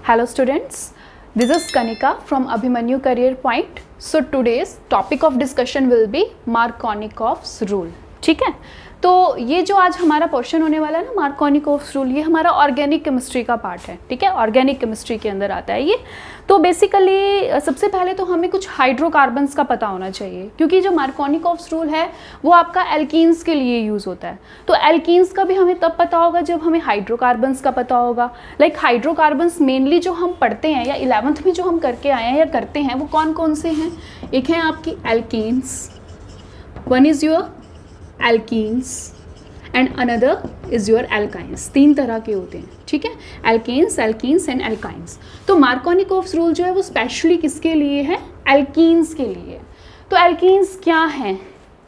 Hello students, this is Kanika from Abhimanyu Career Point. So today's topic of discussion will be Markovnikov's rule. ठीक है, तो ये जो आज हमारा पोर्शन होने वाला है ना मार्कोनिकोव्स रूल, ये हमारा ऑर्गेनिक केमिस्ट्री का पार्ट है. ठीक है, ऑर्गेनिक केमिस्ट्री के अंदर आता है ये. तो बेसिकली सबसे पहले तो हमें कुछ हाइड्रोकार्बन्स का पता होना चाहिए, क्योंकि जो मार्कोनिकोव्स रूल है वो आपका एल्कीन्स के लिए यूज़ होता है. तो एल्कीन्स का भी हमें तब पता होगा जब हमें हाइड्रोकार्बन्स का पता होगा. लाइक हाइड्रोकार्बन्स मेनली जो हम पढ़ते हैं या 11th में जो हम करके आए हैं या करते हैं वो कौन कौन से हैं. एक है आपकी alkenes, one is your alkenes and another is your alkynes. 3 तरह के होते हैं. ठीक है, alkanes, alkenes and alkynes. तो मार्कोनिकोव्स रूल जो है वो स्पेशली किसके लिए है? एल्कीन्स के लिए. तो एल्कीन्स क्या हैं?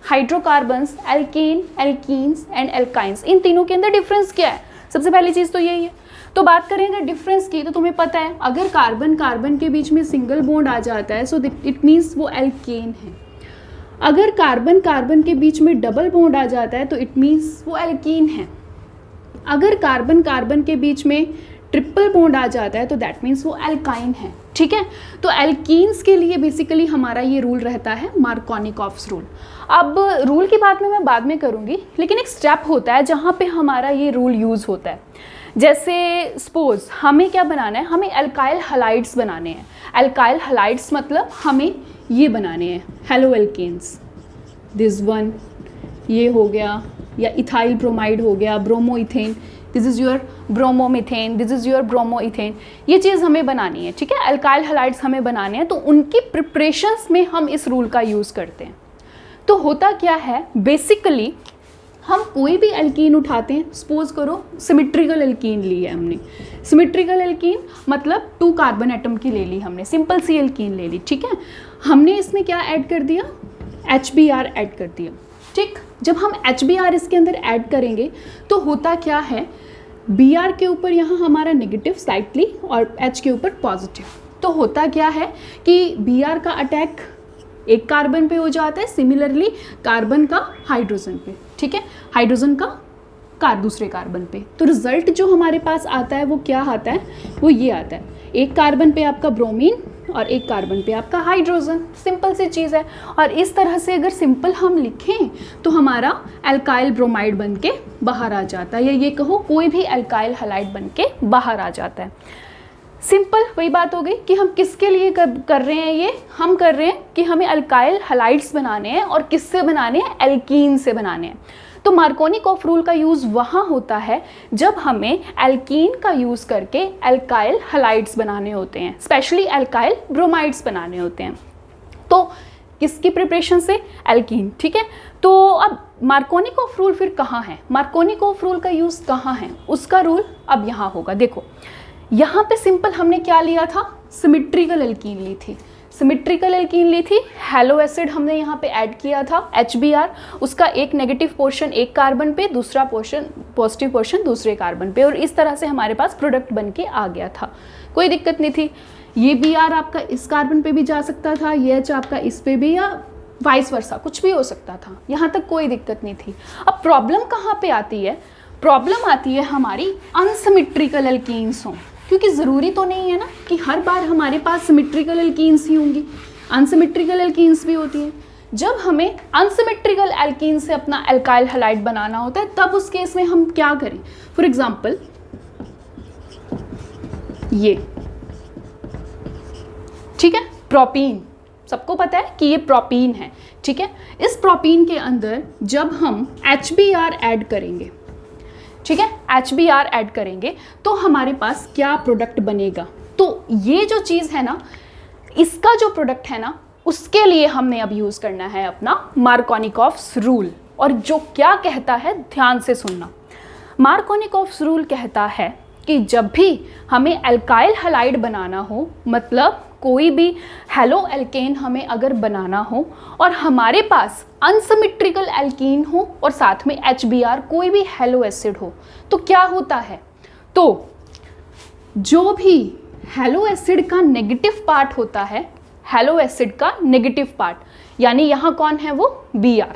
Hydrocarbons, alkane, alkenes and alkynes. इन तीनों के अंदर डिफरेंस क्या है? सबसे पहली चीज़ तो यही है. तो बात करेंगे डिफरेंस की, तो तुम्हें पता है अगर कार्बन कार्बन के बीच में सिंगल बॉन्ड आ जाता है सो इट मीन्स वो एल्केन है. अगर कार्बन कार्बन के बीच में डबल बॉन्ड आ जाता है तो इट मीन्स वो एल्कीन है. अगर कार्बन कार्बन के बीच में ट्रिपल बॉन्ड आ जाता है तो दैट मीन्स वो एल्काइन है. ठीक है, तो एल्कीन्स के लिए बेसिकली हमारा ये रूल रहता है मार्कोनिकोव्स रूल. अब रूल की बात में मैं बाद में करूँगी, लेकिन एक स्टेप होता है जहाँ पे हमारा ये रूल यूज़ होता है. जैसे सपोज हमें क्या बनाना है, हमें एल्काइल हलाइड्स बनाने हैं. एल्काइल हलाइड्स मतलब हमें ये बनाने हैं हेलो एल्केन्स. दिस वन ये हो गया, या इथाइल ब्रोमाइड हो गया, bromoethane, this is your bromomethane, this is your bromoethane. ये चीज़ हमें बनानी है. ठीक है, एल्काइल हलाइड्स हमें बनाने हैं, तो उनकी प्रिपरेशंस में हम इस रूल का यूज़ करते हैं. तो होता क्या है, बेसिकली हम कोई भी एल्कीन उठाते हैं. सपोज करो सिमेट्रिकल एल्कीन ली है हमने. सिमेट्रिकल एल्कीन मतलब 2 कार्बन एटम की ले ली हमने, सिंपल सी एल्कीन ले ली. ठीक है, हमने इसमें क्या ऐड कर दिया? HBr ऐड कर दिया. ठीक, जब हम HBr इसके अंदर ऐड करेंगे तो होता क्या है, Br के ऊपर यहाँ हमारा नेगेटिव स्लाइटली और H के ऊपर पॉजिटिव. तो होता क्या है कि Br का अटैक एक कार्बन पे हो जाता है, सिमिलरली कार्बन का हाइड्रोजन पे. ठीक है, हाइड्रोजन का दूसरे कार्बन पे. तो रिजल्ट जो हमारे पास आता है वो क्या आता है? वो ये आता है, एक कार्बन पे आपका ब्रोमीन और एक कार्बन पे आपका हाइड्रोजन. सिंपल सी चीज़ है. और इस तरह से अगर सिंपल हम लिखें तो हमारा एल्काइल ब्रोमाइड बन के बाहर आ जाता है, या ये कहो कोई भी एल्काइल हलाइड बन के बाहर आ जाता है. सिंपल वही बात हो गई कि हम किसके लिए कर रहे हैं. ये हम कर रहे हैं कि हमें अल्काइल हलाइड्स बनाने हैं, और किससे बनाने हैं? एल्कीन से बनाने हैं. तो मार्कोनिकोव रूल का यूज़ वहाँ होता है जब हमें एल्कीन का यूज़ करके एल्काइल हलाइड्स बनाने होते हैं, स्पेशली एल्काइल ब्रोमाइड्स बनाने होते हैं. तो किसकी प्रिपरेशन से? एल्कीन. ठीक है, तो अब मार्कोनिकोव रूल फिर कहाँ है? मार्कोनिकोव रूल का यूज़ कहाँ है? उसका रूल अब यहाँ होगा. देखो यहाँ पे सिंपल हमने क्या लिया था? सिमेट्रिकल एल्कीन ली थी. सिमेट्रिकल एल्कीन ली थी, हैलो एसिड हमने यहाँ पे ऐड किया था HBr. उसका एक नेगेटिव पोर्शन एक कार्बन पे, दूसरा पोर्शन पॉजिटिव पोर्शन दूसरे कार्बन पे, और इस तरह से हमारे पास प्रोडक्ट बन के आ गया था. कोई दिक्कत नहीं थी. ये Br आपका इस कार्बन पे भी जा सकता था, ये H आपका इस पे भी, या वाइस वर्सा कुछ भी हो सकता था. यहाँ तक कोई दिक्कत नहीं थी. अब प्रॉब्लम कहाँ पे आती है? प्रॉब्लम आती है हमारी अनसिमेट्रिकल एल्कीन्स हों, क्योंकि ज़रूरी तो नहीं है ना कि हर बार हमारे पास सिमेट्रिकल एल्कीन्स ही होंगी, अनसिमेट्रिकल एल्कीन्स भी होती हैं. जब हमें अनसिमेट्रिकल एल्कीन से अपना एल्काइल हलाइड बनाना होता है तब उस केस में हम क्या करें? फॉर एग्जांपल ये, ठीक है, प्रोपीन. सबको पता है कि ये प्रोपीन है. ठीक है, इस प्रोपीन के अंदर जब हम HBr ऐड करेंगे, ठीक है, HBr ऐड करेंगे तो हमारे पास क्या प्रोडक्ट बनेगा? तो ये जो चीज़ है ना, इसका जो प्रोडक्ट है ना, उसके लिए हमने अब यूज़ करना है अपना मार्कोनिकोव्स रूल. और जो क्या कहता है, ध्यान से सुनना. मार्कोनिकोव्स रूल कहता है कि जब भी हमें एल्काइल हलाइड बनाना हो, मतलब कोई भी हेलो एल्केन हमें अगर बनाना हो और हमारे पास अनसिमेट्रिकल एल्कीन हो और साथ में HBr कोई भी हेलो एसिड हो, तो क्या होता है? तो जो भी हेलो एसिड का नेगेटिव पार्ट होता है, हेलो एसिड का नेगेटिव पार्ट, यानी यहाँ कौन है? वो Br.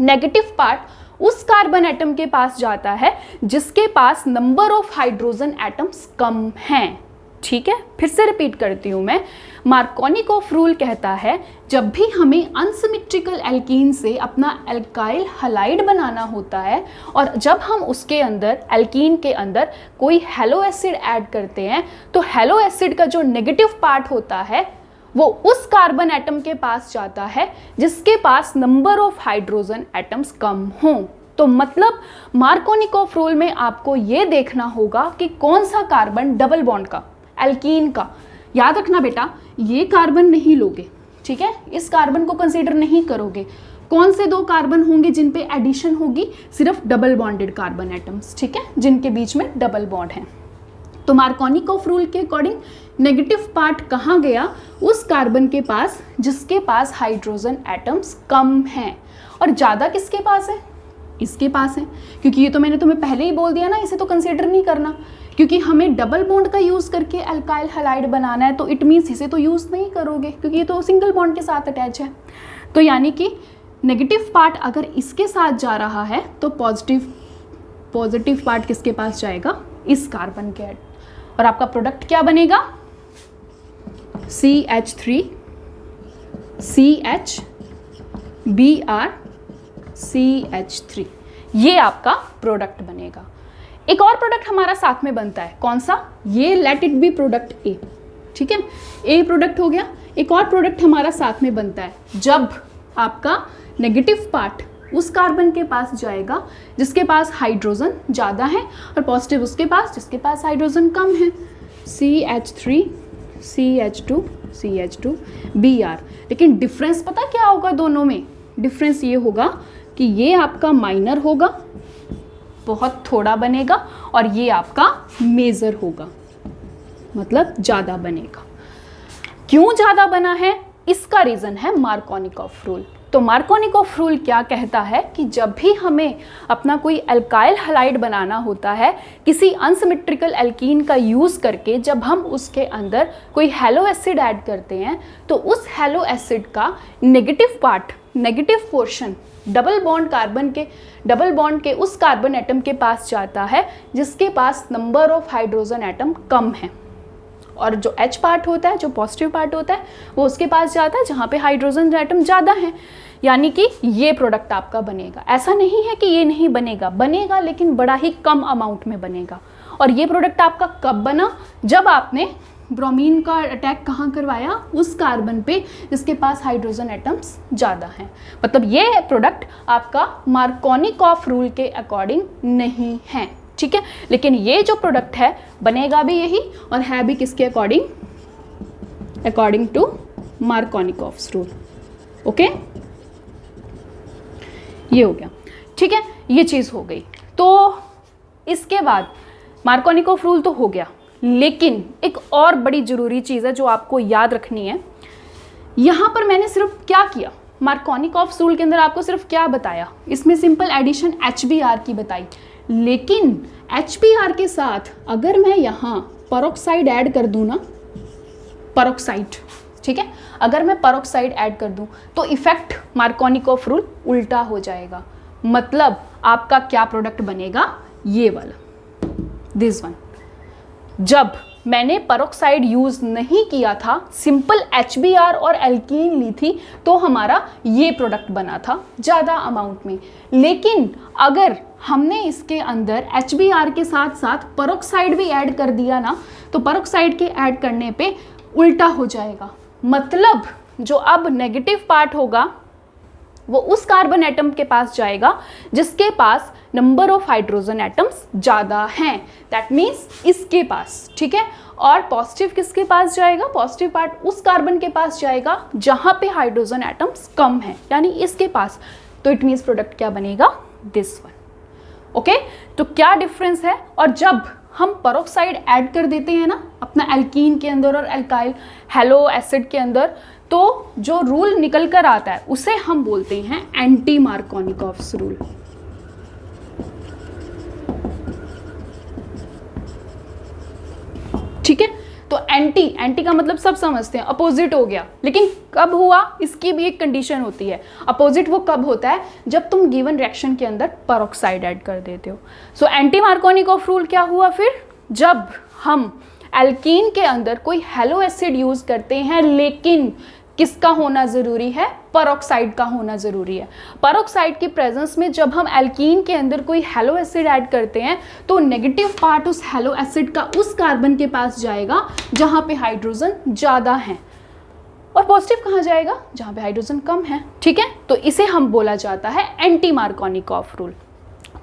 नेगेटिव पार्ट उस कार्बन एटम के पास जाता है जिसके पास number of hydrogen atoms come हैं. ठीक है, फिर से रिपीट करती हूँ मैं। मार्कोनिकॉफ रूल कहता है जब भी हमें अनसिमेट्रिकल एल्कीन से अपना एल्काइल हलाइड बनाना होता है और जब हम उसके अंदर एल्कीन के अंदर कोई हैलो एसिड ऐड करते हैं तो हैलो एसिड का जो नेगेटिव पार्ट होता है वो उस कार्बन एटम के पास जाता है जिसके पास number of hydrogen atoms come हों। तो मतलब मार्कोनिकॉफ रूल में आपको ये देखना होगा कि कौन सा कार्बन डबल बॉन्ड का, एल्कीन का, याद रखना बेटा ये कार्बन नहीं लोगे, ठीक है, इस कार्बन को कंसीडर नहीं करोगे। कौन से 2 कार्बन होंगे जिन पे एडिशन होगी? सिर्फ डबल बॉन्डेड कार्बन एटम्स, ठीक है, जिनके बीच में डबल बॉन्ड है। तो मार्कोनिकॉफ रूल के अकॉर्डिंग नेगेटिव पार्ट कहाँ गया? उस कार्बन के पास जिसके पास हाइड्रोजन एटम्स कम हैं। और ज़्यादा किसके पास है? इसके पास है, क्योंकि ये तो मैंने तुम्हें पहले ही बोल दिया ना, इसे तो कंसीडर नहीं करना, क्योंकि हमें डबल बॉन्ड का यूज़ करके अल्काइल हलाइड बनाना है। तो इट मीन्स इसे तो यूज़ नहीं करोगे क्योंकि ये तो सिंगल बॉन्ड के साथ अटैच है। तो यानी कि नेगेटिव पार्ट अगर इसके साथ जा रहा है तो पॉजिटिव पार्ट किसके पास जाएगा? इस कार्बन के। और आपका प्रोडक्ट क्या बनेगा? CH3 CH Br CH3, ये आपका प्रोडक्ट बनेगा। एक और प्रोडक्ट हमारा साथ में बनता है, कौन सा? ये लेट इट बी प्रोडक्ट ए, ठीक है, ए प्रोडक्ट हो गया। एक और प्रोडक्ट हमारा साथ में बनता है जब आपका नेगेटिव पार्ट उस कार्बन के पास जाएगा जिसके पास हाइड्रोजन ज़्यादा है और पॉजिटिव उसके पास जिसके पास हाइड्रोजन कम है। CH3 CH2 CH2 Br। लेकिन डिफरेंस पता क्या होगा दोनों में? डिफरेंस ये होगा कि ये आपका माइनर होगा, बहुत थोड़ा बनेगा, और ये आपका मेजर होगा, मतलब ज़्यादा बनेगा। क्यों ज़्यादा बना है? इसका रीज़न है मार्कोनिकॉफ रूल। तो मार्कोनिकॉफ रूल क्या कहता है कि जब भी हमें अपना कोई अल्काइल हलाइड बनाना होता है किसी अनसिमेट्रिकल एल्कीन का यूज़ करके, जब हम उसके अंदर कोई हैलो एसिड ऐड करते हैं तो उस हैलो एसिड का negative part, negative portion double bond के उस कार्बन एटम के पास जाता है जिसके पास नंबर ऑफ हाइड्रोजन एटम कम है, और जो H पार्ट होता है, जो पॉजिटिव पार्ट होता है, वो उसके पास जाता है जहाँ पे हाइड्रोजन एटम ज़्यादा है। यानी कि ये प्रोडक्ट आपका बनेगा। ऐसा नहीं है कि ये नहीं बनेगा, बनेगा लेकिन बड़ा ही कम अमाउंट में बनेगा। और ये प्रोडक्ट आपका कब बना? जब आपने ब्रोमीन का अटैक कहाँ करवाया? उस कार्बन पे जिसके पास हाइड्रोजन एटम्स ज़्यादा हैं। मतलब ये प्रोडक्ट आपका मार्कोनिकॉफ रूल के अकॉर्डिंग नहीं है, ठीक है। लेकिन ये जो प्रोडक्ट है बनेगा भी यही और है भी किसके according? According to Markovnikov rule. Okay, ये हो गया, ठीक है, ये चीज़ हो गई। तो इसके बाद मार्कोनिकॉफ रूल तो हो गया, लेकिन एक और बड़ी ज़रूरी चीज़ है जो आपको याद रखनी है। यहाँ पर मैंने सिर्फ क्या किया? मार्कोनिकॉफ रूल के अंदर आपको सिर्फ क्या बताया? इसमें सिंपल एडिशन HBr की बताई, लेकिन HBr के साथ अगर मैं यहाँ पेरोक्साइड ऐड कर दूँ ना, पेरोक्साइड, ठीक है, अगर मैं पेरोक्साइड ऐड कर दूँ तो इफेक्ट मार्कोनिकॉफ रूल उल्टा हो जाएगा। मतलब आपका क्या प्रोडक्ट बनेगा? ये वाला, दिस वन। जब मैंने पेरोक्साइड यूज़ नहीं किया था, सिंपल HBr और एल्कीन ली थी, तो हमारा ये प्रोडक्ट बना था ज़्यादा अमाउंट में। लेकिन अगर हमने इसके अंदर HBr के साथ साथ पेरोक्साइड भी ऐड कर दिया ना, तो पेरोक्साइड के ऐड करने पे उल्टा हो जाएगा। मतलब जो अब नेगेटिव पार्ट होगा वो उस कार्बन एटम के पास जाएगा जिसके पास नंबर ऑफ हाइड्रोजन एटम्स ज़्यादा हैं, दैट मीन्स इसके पास, ठीक है। और पॉजिटिव किसके पास जाएगा? पॉजिटिव पार्ट उस कार्बन के पास जाएगा जहाँ पे हाइड्रोजन एटम्स कम हैं, यानी इसके पास। तो इट मीन्स प्रोडक्ट क्या बनेगा? This one. ओके, तो क्या डिफरेंस है? और जब हम पेरोक्साइड ऐड कर देते हैं ना अपना एल्कीन के अंदर और एल्काइल हैलो एसिड के अंदर, तो जो रूल निकल कर आता है उसे हम बोलते हैं एंटी मार्कोनिकॉफ रूल। ठीक है, तो एंटी का मतलब सब समझते हैं, अपोजिट हो गया। लेकिन कब हुआ? इसकी भी एक कंडीशन होती है। अपोजिट वो कब होता है? जब तुम गिवन रिएक्शन के अंदर पेरोक्साइड ऐड कर देते हो। सो एंटी मार्कोनिकॉफ रूल क्या हुआ फिर? जब हम एल्कीन के अंदर कोई हेलो एसिड यूज करते हैं, लेकिन किसका होना जरूरी है? पेरोक्साइड का होना जरूरी है। पेरोक्साइड की प्रेजेंस में जब हम एल्कीन के अंदर कोई हेलो एसिड ऐड करते हैं तो नेगेटिव पार्ट उस हेलो एसिड का उस कार्बन के पास जाएगा जहां पे हाइड्रोजन ज्यादा है, और पॉजिटिव कहाँ जाएगा? जहां पे हाइड्रोजन कम है। ठीक है, तो इसे हम बोला जाता है एंटी मार्कोनिकॉफ रूल।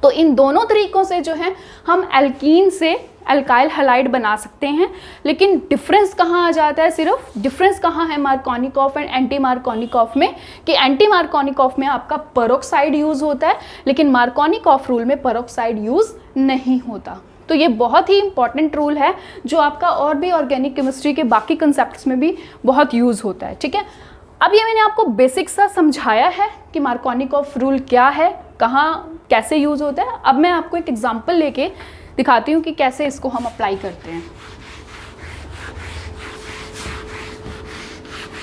तो इन दोनों तरीकों से जो है हम एल्कीन से अल्काइल हैलाइड बना सकते हैं, लेकिन डिफरेंस कहाँ आ जाता है? सिर्फ डिफरेंस कहाँ है मार्कोनिकॉफ एंड एंटी मार्कोनिकॉफ में, कि एंटी मार्कोनिकॉफ में आपका पेरोक्साइड यूज होता है, लेकिन मार्कोनिकॉफ रूल में पेरोक्साइड यूज नहीं होता। तो ये बहुत ही इंपॉर्टेंट रूल है जो आपका और भी ऑर्गेनिक केमिस्ट्री के बाकी कंसेप्ट्स में भी बहुत यूज होता है। ठीक है, अब ये मैंने आपको बेसिक सा समझाया है कि मार्कोनिकॉफ रूल क्या है, कहाँ कैसे यूज होता है। अब मैं आपको एक एग्जांपल लेके दिखाती हूँ कि कैसे इसको हम अप्लाई करते हैं।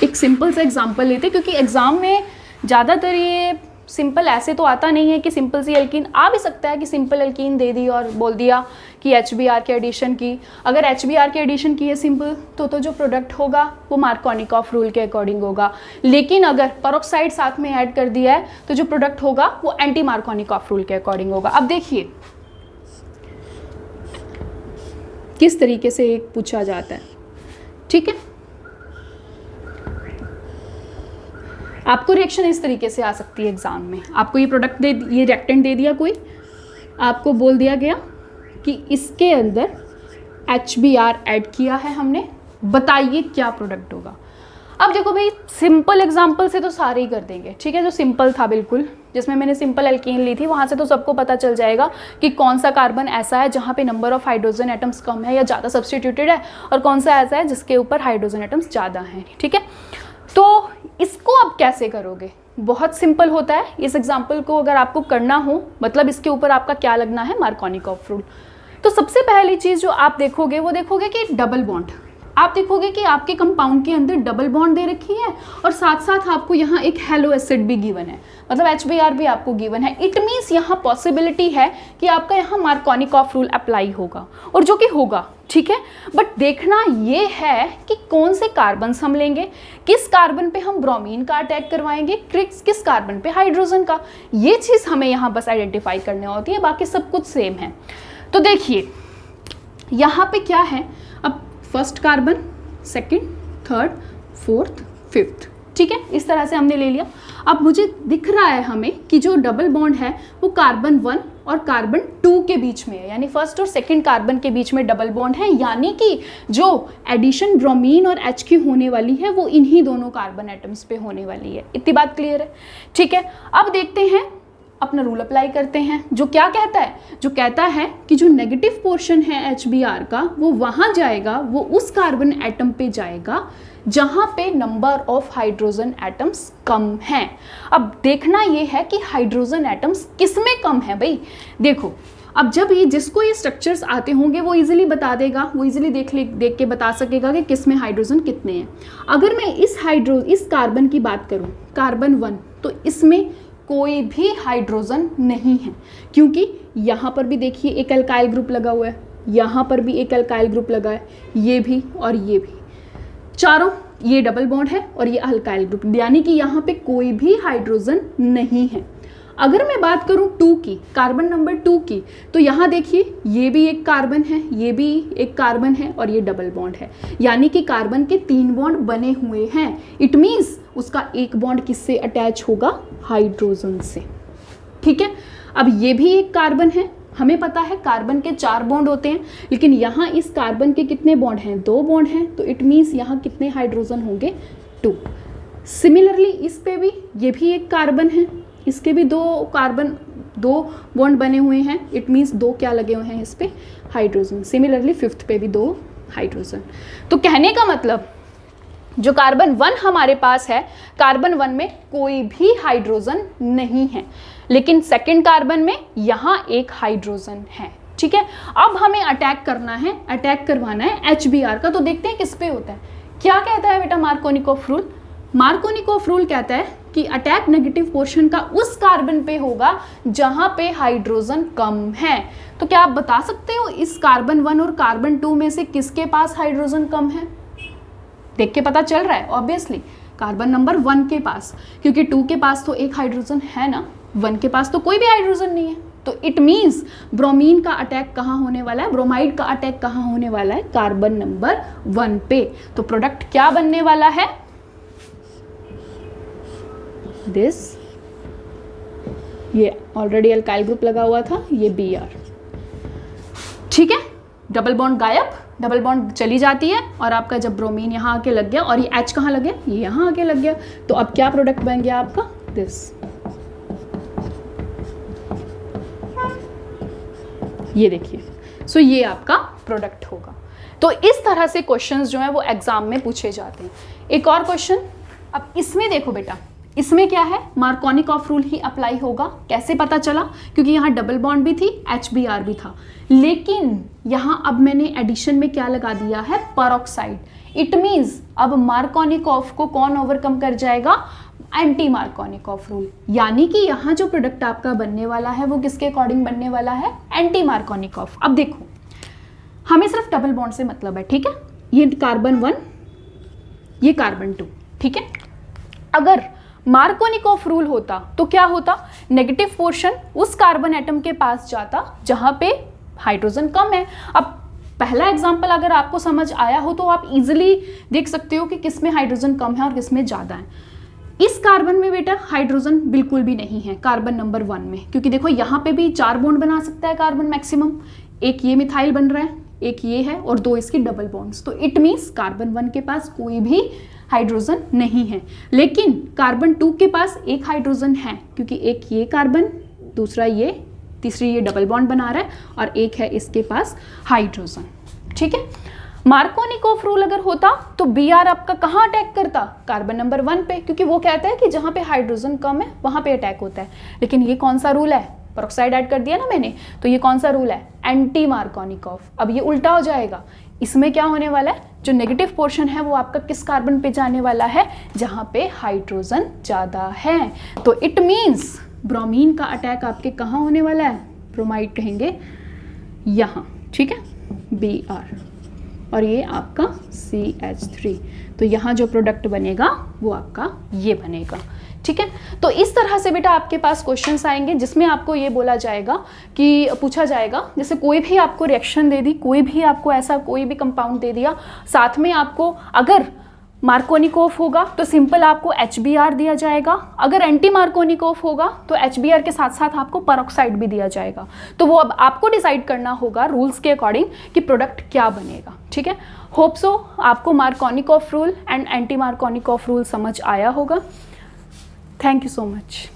एक सिंपल सा एग्जांपल लेते हैं, क्योंकि एग्जाम में ज़्यादातर ये सिंपल ऐसे तो आता नहीं है कि सिंपल सी एल्कीन आ भी सकता है कि सिंपल एल्कीन दे दी और बोल दिया कि HBr के एडिशन की। अगर HBr के एडिशन की है सिंपल तो जो प्रोडक्ट होगा वो मार्कोनिकॉफ रूल के अकॉर्डिंग होगा, लेकिन अगर पेरोक्साइड साथ में ऐड कर दिया है तो जो प्रोडक्ट होगा वो एंटी मार्कोनिकॉफ रूल के अकॉर्डिंग होगा। अब देखिए किस तरीके से एक पूछा जाता है। ठीक है, आपको रिएक्शन इस तरीके से आ सकती है एग्जाम में। आपको ये प्रोडक्ट ये रिएक्टेंट दे दिया कोई, आपको बोल दिया गया कि इसके अंदर HBr ऐड किया है हमने, बताइए क्या प्रोडक्ट होगा। अब देखो भाई, सिंपल एग्जांपल से तो सारे ही कर देंगे। ठीक है, जो सिंपल था बिल्कुल, जिसमें मैंने सिंपल एल्कीन ली थी, वहाँ से तो सबको पता चल जाएगा कि कौन सा कार्बन ऐसा है जहाँ पे number of hydrogen atoms come है या ज़्यादा सब्स्टिट्यूटेड है, और कौन सा ऐसा है जिसके ऊपर हाइड्रोजन एटम्स ज़्यादा हैं। ठीक है, तो इसको अब कैसे करोगे? बहुत सिंपल होता है। इस एग्जाम्पल को अगर आपको करना हो, मतलब इसके ऊपर आपका क्या लगना है? Markovnikov rule. तो सबसे पहली चीज़ जो आप देखोगे वो देखोगे कि डबल बॉन्ड। आप देखोगे कि आपके कंपाउंड के अंदर डबल बॉन्ड दे रखी है और साथ साथ आपको यहाँ एक हेलो एसिड भी गिवन है, मतलब HBr भी आपको गिवन है। इट मीन्स यहाँ पॉसिबिलिटी है कि आपका यहाँ मार्कोनिकॉफ रूल अप्लाई होगा, और जो कि होगा। ठीक है, बट देखना ये है कि कौन से कार्बन्स हम लेंगे, किस कार्बन पे हम ब्रोमीन का अटैक करवाएंगे, किस कार्बन पे हाइड्रोजन का। ये चीज़ हमें यहाँ बस आइडेंटिफाई करनी होती है, बाकी सब कुछ सेम है। तो देखिए यहाँ पे क्या है, अब first carbon, second, third, fourth, fifth. ठीक है, इस तरह से हमने ले लिया। अब मुझे दिख रहा है हमें कि जो डबल बॉन्ड है वो कार्बन 1 और कार्बन 2 के बीच में है, यानी फर्स्ट और सेकंड कार्बन के बीच में डबल बॉन्ड है, यानी कि जो एडिशन ब्रोमीन और H की होने वाली है वो इन्हीं दोनों कार्बन एटम्स पे होने वाली है। इतनी बात क्लियर है? ठीक है, अब देखते हैं, अपना रूल अप्लाई करते हैं। जो क्या कहता है? जो कहता है कि जो नेगेटिव पोर्शन है HBr का वो वहाँ जाएगा, वो उस कार्बन एटम पे जाएगा जहाँ पे number of hydrogen atoms come हैं। अब देखना ये है कि हाइड्रोजन एटम्स किस में कम है भाई। देखो, अब जब ये जिसको ये स्ट्रक्चर्स आते होंगे वो इजीली बता देगा, वो इजीली देख के बता सकेगा कि किस में हाइड्रोजन कितने हैं। अगर मैं इस कार्बन की बात करूँ, कार्बन 1, तो इसमें कोई भी हाइड्रोजन नहीं है, क्योंकि यहाँ पर भी देखिए एक अल्काइल ग्रुप लगा हुआ है, यहाँ पर भी एक अल्काइल ग्रुप लगा है, ये भी और ये भी, चारों ये डबल बॉन्ड है और ये अल्काइल ग्रुप, यानी कि यहाँ पे कोई भी हाइड्रोजन नहीं है। अगर मैं बात करूँ 2 की, कार्बन नंबर 2 की, तो यहाँ देखिए ये भी एक कार्बन है, ये भी एक कार्बन है और ये डबल बॉन्ड है, यानी कि कार्बन के 3 बॉन्ड बने हुए हैं। इट मीन्स उसका एक बॉन्ड किससे अटैच होगा? हाइड्रोजन से। ठीक है, अब ये भी एक कार्बन है, हमें पता है कार्बन के 4 बॉन्ड होते हैं, लेकिन यहाँ इस कार्बन के कितने बॉन्ड हैं? 2 बॉन्ड हैं, तो इट मीन्स यहाँ कितने हाइड्रोजन होंगे? 2। सिमिलरली इस पे भी, ये भी एक कार्बन है, इसके भी 2 बॉन्ड बने हुए हैं, इट मीन्स 2 क्या लगे हुए हैं इस पे? हाइड्रोजन। सिमिलरली 5th पे भी 2 हाइड्रोजन। तो कहने का मतलब जो कार्बन 1 हमारे पास है, कार्बन 1 में कोई भी हाइड्रोजन नहीं है, लेकिन सेकंड कार्बन में यहाँ एक हाइड्रोजन है। ठीक है, अब हमें अटैक करवाना है HBr का। तो देखते हैं किस पे होता है। क्या कहता है बेटा मार्कोनिकॉफ रूल? मार्कोनिकॉफ रूल कहता है कि अटैक नेगेटिव पोर्शन का उस कार्बन पे होगा जहां पे हाइड्रोजन कम है। तो क्या आप बता सकते हो इस कार्बन 1 और कार्बन 2 में से किसके पास हाइड्रोजन कम है? देख के पता चल रहा है ऑब्वियसली कार्बन नंबर 1 के पास, क्योंकि 2 के पास तो एक हाइड्रोजन है ना, 1 के पास तो कोई भी हाइड्रोजन नहीं है। तो इट मीन्स ब्रोमीन का अटैक कहाँ होने वाला है, ब्रोमाइड का अटैक कहाँ होने वाला है? कार्बन नंबर 1 पे। तो प्रोडक्ट क्या बनने वाला है? दिस, ये ऑलरेडी अल्काइल ग्रुप लगा हुआ था, ये Br। ठीक है, डबल बॉन्ड गायब, डबल बॉन्ड चली जाती है और आपका जब ब्रोमीन यहाँ आके लग गया और ये H कहाँ लग गया? ये यहाँ आके लग गया। तो अब क्या प्रोडक्ट बन गया आपका? दिस, ये देखिए। सो ये आपका प्रोडक्ट होगा। तो इस तरह से क्वेश्चंस जो है वो एग्जाम में पूछे जाते हैं। एक और क्वेश्चन, अब इसमें देखो बेटा, इसमें क्या है? मार्कोनिकॉफ रूल ही अप्लाई होगा। कैसे पता चला? क्योंकि यहाँ डबल बॉन्ड भी थी, HBr भी था, लेकिन यहाँ अब मैंने एडिशन में क्या लगा दिया है? परऑक्साइड। इट मीन्स अब मार्कोनिकॉफ को कौन ओवरकम कर जाएगा? Anti Markovnikov rule. यानी कि यहाँ जो प्रोडक्ट आपका बनने वाला है वो किसके अकॉर्डिंग बनने वाला है? Anti Markovnikov. अब देखो, हमें सिर्फ डबल बॉन्ड से मतलब है, ठीक है? ये कार्बन 1, ये कार्बन 2, ठीक है? अगर मार्कोनिकॉफ रूल होता तो क्या होता? नेगेटिव पोर्शन उस कार्बन एटम के पास जाता जहां पे हाइड्रोजन कम है। अब पहला एग्जांपल अगर आपको समझ आया हो तो आप इजीली देख सकते हो कि किसमें हाइड्रोजन कम है और किसमें ज़्यादा है। इस कार्बन में बेटा हाइड्रोजन बिल्कुल भी नहीं है, कार्बन नंबर 1 में, क्योंकि देखो यहाँ पे भी 4 बॉन्ड बना सकता है कार्बन मैक्सिमम। एक ये मिथाइल बन रहा है, एक ये है और 2 इसकी डबल बॉन्ड्स। तो इट मीन्स कार्बन 1 के पास कोई भी हाइड्रोजन नहीं है, लेकिन कार्बन 2 के पास एक हाइड्रोजन है, क्योंकि एक ये कार्बन, दूसरा ये, तीसरी ये डबल बॉन्ड बना रहा है और एक है इसके पास हाइड्रोजन। ठीक है, मार्कोनिकॉफ रूल अगर होता तो Br आपका कहाँ अटैक करता? कार्बन नंबर 1 पे, क्योंकि वो कहता है कि जहाँ पे हाइड्रोजन कम है वहाँ पे अटैक होता है। लेकिन ये कौन सा रूल है? परऑक्साइड ऐड कर दिया ना मैंने, तो ये कौन सा रूल है? Anti Markovnikov. अब ये उल्टा हो जाएगा, इसमें क्या होने वाला है? जो नेगेटिव पोर्शन है वो आपका किस कार्बन पे जाने वाला है? जहाँ पे हाइड्रोजन ज़्यादा है। तो इट मीन्स ब्रोमीन का अटैक आपके कहाँ होने वाला है? ब्रोमाइड कहेंगे यहाँ, ठीक है, Br, और ये आपका CH3। तो यहाँ जो प्रोडक्ट बनेगा वो आपका ये बनेगा। ठीक है, तो इस तरह से बेटा आपके पास क्वेश्चंस आएंगे जिसमें आपको ये बोला जाएगा कि पूछा जाएगा, जैसे कोई भी आपको रिएक्शन दे दी, कोई भी आपको ऐसा कोई भी कंपाउंड दे दिया, साथ में आपको अगर मार्कोनिकॉफ होगा तो सिंपल आपको HBr दिया जाएगा, अगर एंटी मार्कोनिकॉफ होगा तो HBr के साथ साथ आपको परऑक्साइड भी दिया जाएगा। तो वो अब आपको डिसाइड करना होगा रूल्स के अकॉर्डिंग कि प्रोडक्ट क्या बनेगा। ठीक है, होप सो आपको Markovnikov rule and anti Markovnikov rule समझ आया होगा। Thank you so much.